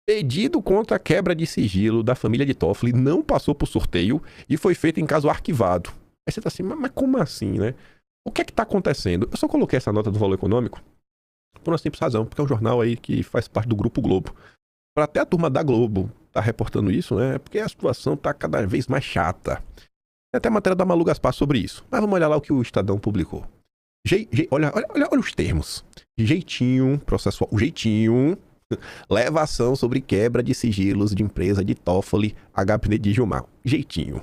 Pedido contra a quebra de sigilo da família de Toffoli não passou por sorteio e foi feito em caso arquivado. Aí você tá assim, mas como assim, né? O que é que tá acontecendo? Eu só coloquei essa nota do Valor Econômico por uma simples razão, porque é um jornal aí que faz parte do Grupo Globo. Para até a turma da Globo tá reportando isso, né? É porque a situação tá cada vez mais chata. Tem até matéria da Malu Gaspar sobre isso. Mas vamos olhar lá o que o Estadão publicou. Olha os termos. Jeitinho processual. O jeitinho leva ação sobre quebra de sigilos de empresa de Toffoli a gabinete de Gilmar. Jeitinho.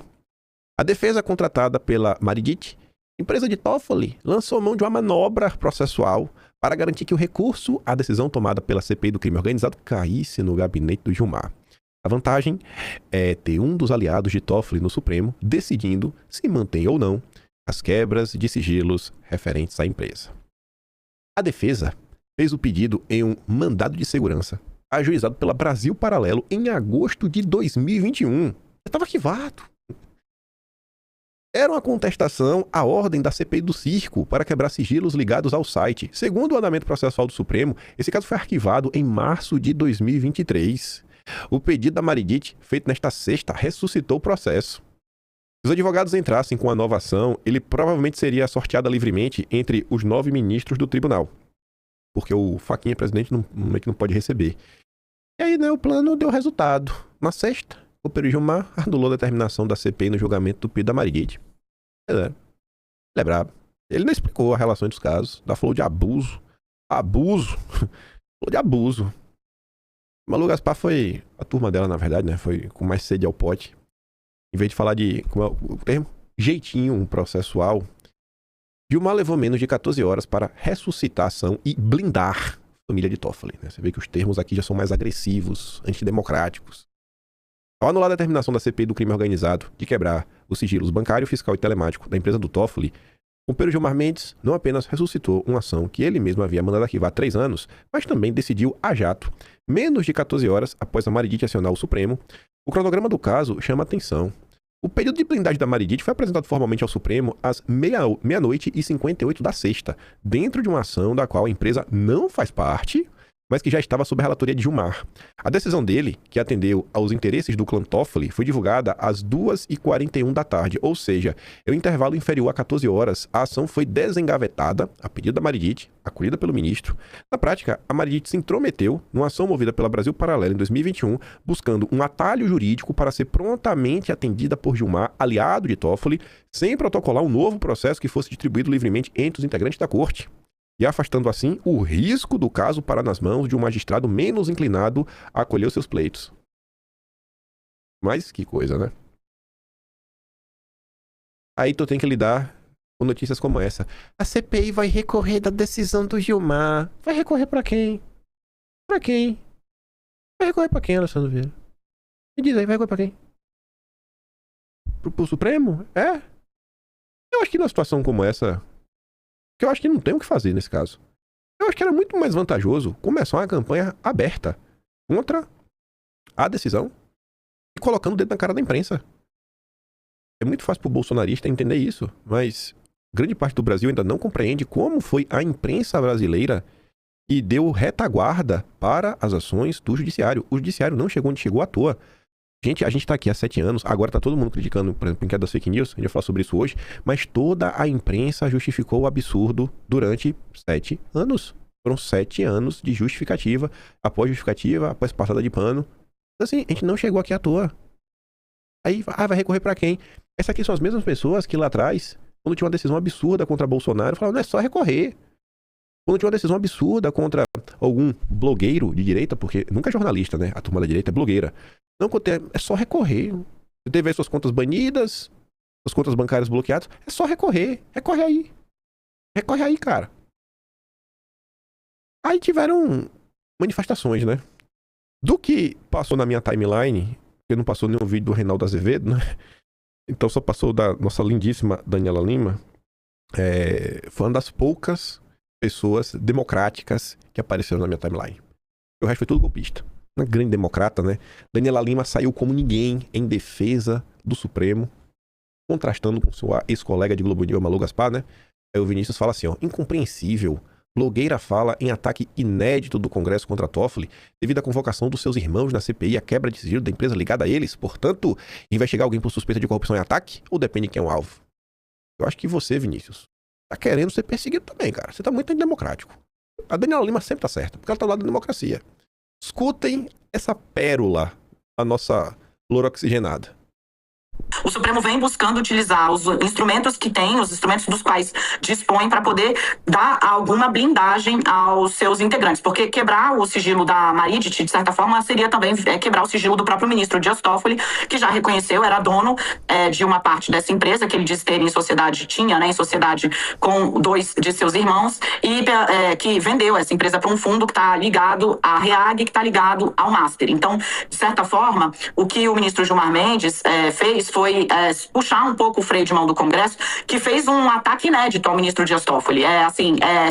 A defesa contratada pela Maridit, empresa de Toffoli, lançou mão de uma manobra processual para garantir que o recurso à decisão tomada pela CPI do crime organizado caísse no gabinete do Gilmar. A vantagem é ter um dos aliados de Toffoli no Supremo decidindo se mantém ou não as quebras de sigilos referentes à empresa. A defesa fez o pedido em um mandado de segurança ajuizado pela Brasil Paralelo em agosto de 2021. Estava arquivado. Era uma contestação à ordem da CPI do Circo para quebrar sigilos ligados ao site. Segundo o andamento processual do Supremo, esse caso foi arquivado em março de 2023. O pedido da Maridit, feito nesta sexta, ressuscitou o processo. Se os advogados entrassem com a nova ação, ele provavelmente seria sorteado livremente entre os 9 ministros do tribunal. Porque o Faquinha, presidente, não pode receber. E aí, né, o plano deu resultado. Na sexta, o Pedro Gilmar anulou a determinação da CPI no julgamento do pedido da Maridit. Ele é brabo. Ele não explicou a relação dos casos. Ainda falou de abuso. Falou de abuso. Malu Gaspar foi... A turma dela, na verdade, né? Foi com mais sede ao pote. Em vez de falar de... Como é o termo? Jeitinho processual. Gilmar levou menos de 14 horas para ressuscitar a ação e blindar a família de Toffoli, né? Você vê que os termos aqui já são mais agressivos, antidemocráticos. Ao anular a determinação da CPI do crime organizado de quebrar os sigilos bancário, fiscal e telemático da empresa do Toffoli, o Pedro Gilmar Mendes não apenas ressuscitou uma ação que ele mesmo havia mandado arquivar há 3 anos, mas também decidiu a jato, menos de 14 horas após a Maridit acionar o Supremo. O cronograma do caso chama atenção. O período de blindagem da Maridit foi apresentado formalmente ao Supremo às meia-noite e 58 da sexta, dentro de uma ação da qual a empresa não faz parte, mas que já estava sob a relatoria de Gilmar. A decisão dele, que atendeu aos interesses do clã Toffoli, foi divulgada às 2h41 da tarde, ou seja, em um intervalo inferior a 14 horas, a ação foi desengavetada, a pedido da Maridit, acolhida pelo ministro. Na prática, a Maridit se intrometeu numa ação movida pela Brasil Paralelo em 2021, buscando um atalho jurídico para ser prontamente atendida por Gilmar, aliado de Toffoli, sem protocolar um novo processo que fosse distribuído livremente entre os integrantes da corte, e afastando assim o risco do caso parar nas mãos de um magistrado menos inclinado a acolher os seus pleitos. Mas que coisa, né? Aí tu tem que lidar com notícias como essa. A CPI vai recorrer da decisão do Gilmar. Vai recorrer pra quem? Pra quem? Vai recorrer pra quem, Alessandro Vieira? Me diz aí, vai recorrer pra quem? Pro Supremo? É? Eu acho que numa situação como essa... que eu acho que não tem o que fazer nesse caso. Eu acho que era muito mais vantajoso começar uma campanha aberta contra a decisão e colocando o dedo na cara da imprensa. É muito fácil pro bolsonarista entender isso, mas grande parte do Brasil ainda não compreende como foi a imprensa brasileira que deu retaguarda para as ações do judiciário. O judiciário não chegou onde chegou à toa. A gente tá aqui há 7 anos, agora tá todo mundo criticando, por exemplo, em queda das fake news, a gente vai falar sobre isso hoje, mas toda a imprensa justificou o absurdo durante 7 anos. Foram 7 anos de justificativa, após passada de pano. Então, assim, a gente não chegou aqui à toa. Aí, vai recorrer pra quem? Essas aqui são as mesmas pessoas que lá atrás, quando tinha uma decisão absurda contra Bolsonaro, falavam, não é só recorrer. Quando tinha uma decisão absurda contra algum blogueiro de direita, porque nunca é jornalista, né? A turma da direita é blogueira. Não, é só recorrer. Você teve as suas contas banidas, suas contas bancárias bloqueadas, é só recorrer. Recorre aí. Recorre aí, cara. Aí tiveram manifestações, né? Do que passou na minha timeline, porque não passou nenhum vídeo do Reinaldo Azevedo, né? Então só passou da nossa lindíssima Daniela Lima. Foi uma das poucas pessoas democráticas que apareceram na minha timeline. O resto foi tudo golpista. Uma grande democrata, né? Daniela Lima saiu como ninguém em defesa do Supremo, contrastando com sua ex-colega de Globo News, Malu Gaspar, né? Aí o Vinícius fala assim, ó, incompreensível Blogueira fala em ataque inédito do Congresso contra Toffoli devido à convocação dos seus irmãos na CPI e à quebra de sigilo da empresa ligada a eles. Portanto, investigar alguém por suspeita de corrupção e ataque? Ou depende de quem é o alvo? Eu acho que você, Vinícius, tá querendo ser perseguido também, cara. Você tá muito antidemocrático. A Daniela Lima sempre tá certa, porque ela tá do lado da democracia. Escutem essa pérola da nossa loura oxigenada. O Supremo vem buscando utilizar os instrumentos que tem, os instrumentos dos quais dispõe para poder dar alguma blindagem aos seus integrantes. Porque quebrar o sigilo da Maridic, de certa forma, seria também quebrar o sigilo do próprio ministro Dias Toffoli, que já reconheceu, era dono de uma parte dessa empresa, que ele disse ter em sociedade, tinha, né, em sociedade com 2 de seus irmãos, e que vendeu essa empresa para um fundo que está ligado à REAG, que está ligado ao Master. Então, de certa forma, o que o ministro Gilmar Mendes fez foi puxar um pouco o freio de mão do Congresso, que fez um ataque inédito ao ministro Dias Toffoli.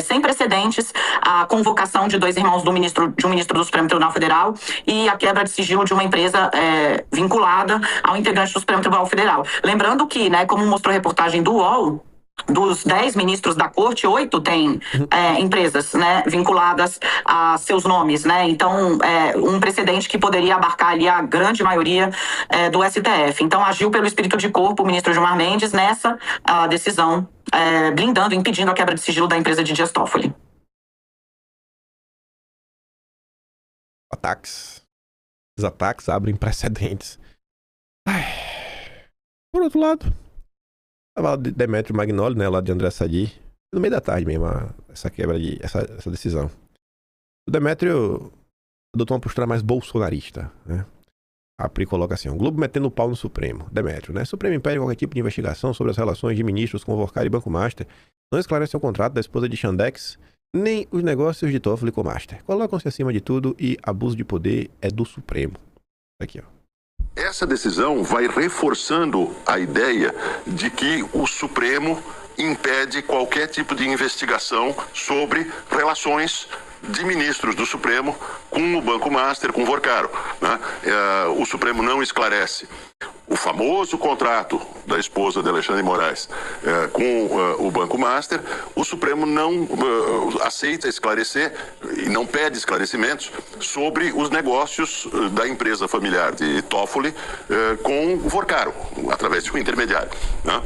Sem precedentes, a convocação de 2 irmãos de um ministro do Supremo Tribunal Federal e a quebra de sigilo de uma empresa vinculada ao integrante do Supremo Tribunal Federal. Lembrando que, né, como mostrou a reportagem do UOL, dos 10 ministros da corte, 8 têm empresas, né, vinculadas a seus nomes, né? Então, um precedente que poderia abarcar ali a grande maioria do STF. Então, agiu pelo espírito de corpo o ministro Gilmar Mendes nessa decisão, blindando, impedindo a quebra de sigilo da empresa de Dias Toffoli. Os ataques abrem precedentes. Por outro lado, tava lá de Demetrio Magnoli, né, lá de André Sadi, no meio da tarde mesmo, essa quebra de essa decisão. O Demetrio adotou uma postura mais bolsonarista, né? A Pri coloca assim: o Globo metendo o pau no Supremo. Demetrio, né? Supremo impede qualquer tipo de investigação sobre as relações de ministros com o Vorcar e Banco Master. Não esclarece o contrato da esposa de Chandex, nem os negócios de Toffoli com Master. Colocam-se acima de tudo e abuso de poder é do Supremo. Aqui, ó. Essa decisão vai reforçando a ideia de que o Supremo impede qualquer tipo de investigação sobre relações de ministros do Supremo com o Banco Master, com o Vorcaro, né? O Supremo não esclarece o famoso contrato da esposa de Alexandre de Moraes com o Banco Master. O Supremo não aceita esclarecer e não pede esclarecimentos sobre os negócios da empresa familiar de Toffoli com o Vorcaro, através de um intermediário, né?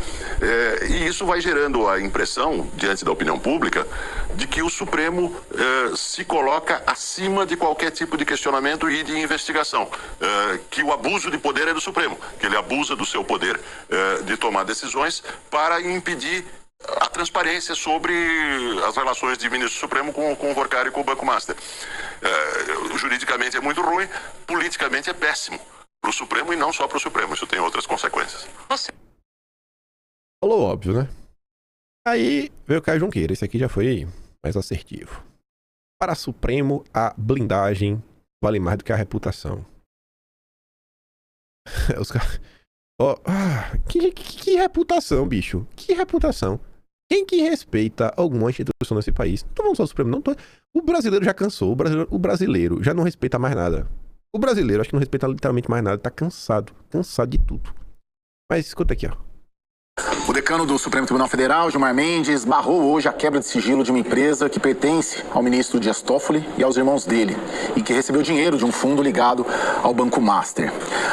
E isso vai gerando a impressão, diante da opinião pública, de que o Supremo se coloca acima de qualquer tipo de questionamento e de investigação, que o abuso de poder é do Supremo, que ele abusa do seu poder de tomar decisões para impedir a transparência sobre as relações de ministro Supremo com o Vorcaro e com o Banco Master. Juridicamente é muito ruim, politicamente é péssimo para o Supremo e não só para o Supremo, isso tem outras consequências. Falou óbvio, né? Aí veio o Caio Junqueira, esse aqui já foi mais assertivo. Para Supremo, a blindagem vale mais do que a reputação. Os caras... que reputação, bicho? Que reputação? Quem que respeita alguma instituição nesse país? Não tô falando só do Supremo, não. O brasileiro já cansou. O brasileiro já não respeita mais nada. O brasileiro acho que não respeita literalmente mais nada. Tá cansado. Cansado de tudo. Mas escuta aqui, ó. O decano do Supremo Tribunal Federal, Gilmar Mendes, barrou hoje a quebra de sigilo de uma empresa que pertence ao ministro Dias Toffoli e aos irmãos dele, e que recebeu dinheiro de um fundo ligado ao Banco Master.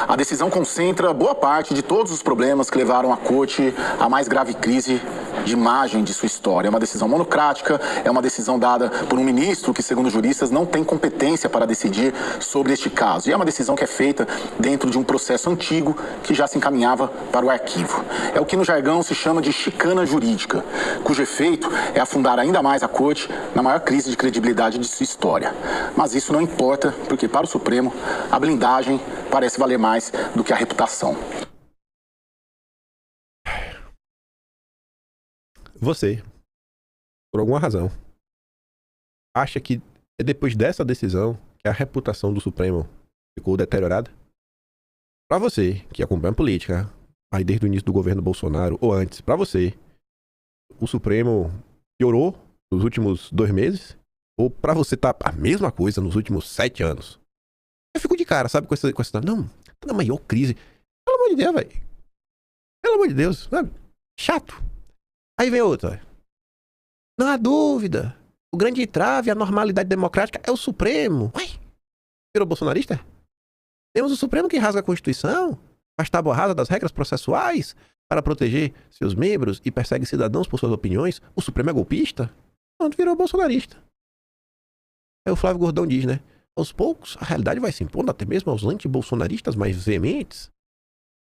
A decisão concentra boa parte de todos os problemas que levaram a corte à mais grave crise de imagem de sua história. É uma decisão monocrática, é uma decisão dada por um ministro que, segundo juristas, não tem competência para decidir sobre este caso. E é uma decisão que é feita dentro de um processo antigo que já se encaminhava para o arquivo. É o que no jargão se chama de chicana jurídica, cujo efeito é afundar ainda mais a corte na maior crise de credibilidade de sua história. Mas isso não importa, porque para o Supremo, a blindagem parece valer mais do que a reputação. Você, por alguma razão, acha que é depois dessa decisão que a reputação do Supremo ficou deteriorada? Para você, que acompanha a política, aí desde o início do governo Bolsonaro, ou antes, para você, o Supremo piorou nos últimos 2 meses? Ou para você tá a mesma coisa nos últimos 7 anos? Eu fico de cara, sabe, com essa não, tá na maior crise. Pelo amor de Deus, velho. Pelo amor de Deus, sabe? Chato. Aí vem outra. Não há dúvida O grande entrave à normalidade democrática é o Supremo. Ué, virou bolsonarista? Temos o Supremo que rasga a Constituição, faz tábua rasa das regras processuais para proteger seus membros e persegue cidadãos por suas opiniões. O Supremo é golpista? Pronto, virou bolsonarista. Aí o Flávio Gordão diz, né? Aos poucos, a realidade vai se impondo até mesmo aos anti-bolsonaristas mais veementes.